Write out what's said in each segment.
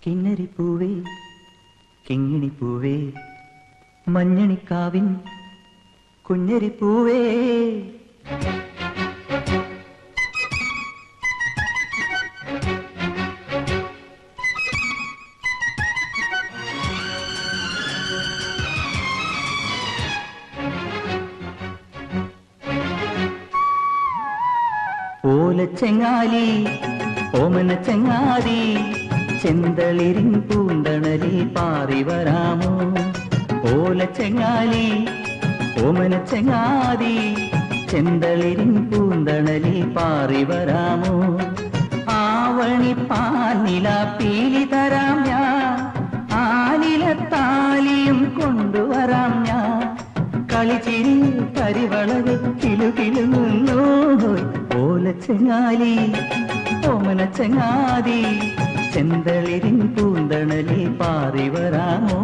കിന്നരിപ്പൂവേ കിങ്ങിണിപ്പൂവേ മഞ്ഞണിക്കാവിൻ കുഞ്ഞരിപ്പൂവേ ഓലച്ചെങ്ങാലി ഓമന ചെങ്ങാതി ചെന്തളിരിൻ പൂന്തണലിൽ പാറി വരാമോ ഓലച്ചെങ്ങാലി ഓമന ചെങ്ങാതി ചെന്തളിരിൻ പൂന്തണലിൽ പാറി വരാമോ ആവണി പാനില പീലി തരാം ഞാൻ ആലിലത്താലിയും കൊണ്ടുവരാം ഞാൻ കളിച്ചിരി കരിവളവ് കിലുകിലുന്നു ഓലച്ചെങ്ങാലി ഓമന ചെങ്ങാതി ചെന്തളിരിൻ പൂന്തണലിൽ പാറി വരാമോ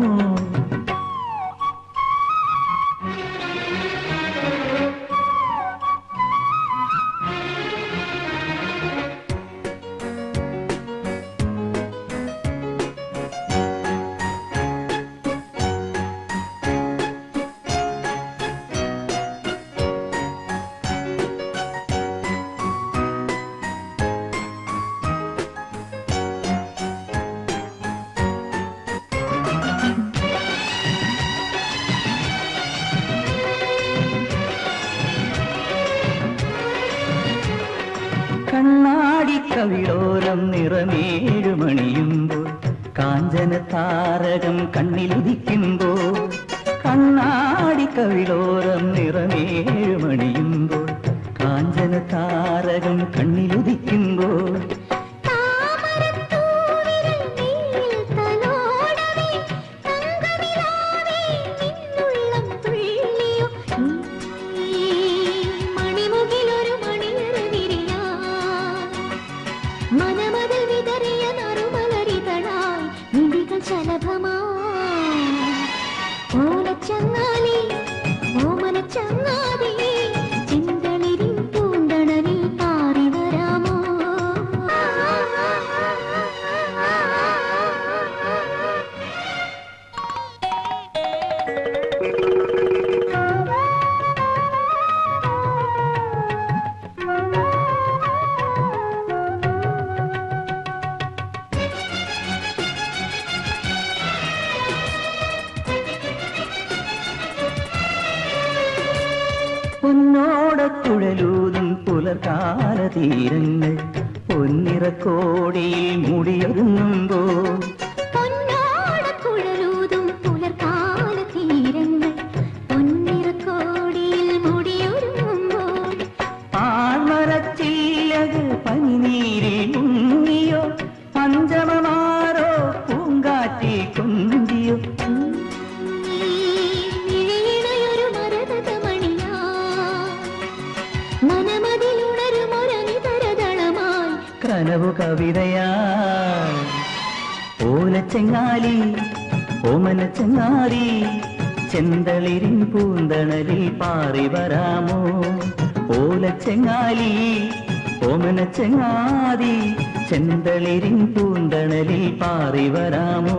കണ്ണാടി കവിളോരം നിറമേഴുമണിയുമ്പോൾ കാഞ്ചന താരകം കണ്ണിലുദിക്കുമ്പോൾ കണ്ണാടി കവിളോരം നിറമേഴുമണിയുമ്പോൾ കാഞ്ചന താരകം കണ്ണിലുദിക്കുമ്പോൾ ഓലച്ചങ്ങാലി ഓമന ചങ്ങാതി ചെന്തളിരിൻ പൂന്തണലിൽ പാറി വരാമോ പൊന്നോടക്കുഴലൂതും പുലർക്കാല തീരങ്ങൾ പൊന്നിറക്കോടിയിൽ മുടിയൊരുങ്ങുമ്പോൾ പൊന്നോടക്കുഴലൂതും പുലർക്കാല തീരങ്ങൾ പൊന്നിറക്കോടിയിൽ മുടിയൊരുങ്ങുമ്പോൾ പാഴ്മരച്ചില്ലത് പനിനീരിൽ മുങ്ങിയോ പഞ്ചമമാരോ പൂങ്കാറ്റി കൊഞ്ചിയോ കനവു കവിതയാ ഓലച്ചെങ്ങാലി ഓമന ചെങ്ങാതി ചെന്തളിരിൻ പൂന്തണലിൽ പാറി വരാമോ ഓലച്ചെങ്ങാലി ഓമന ചെങ്ങാതി ചെന്തളിരിൻ പൂന്തണലിൽ പാറി വരാമോ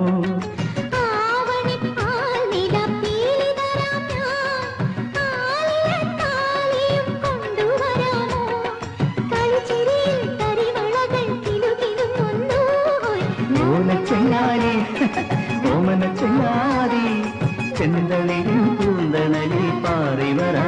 ഓലച്ചെങ്ങാലി ഓമന ചെങ്ങാതി ചെന്തളിരിൻ പൂന്തണലിൽ പാറി വരാമോ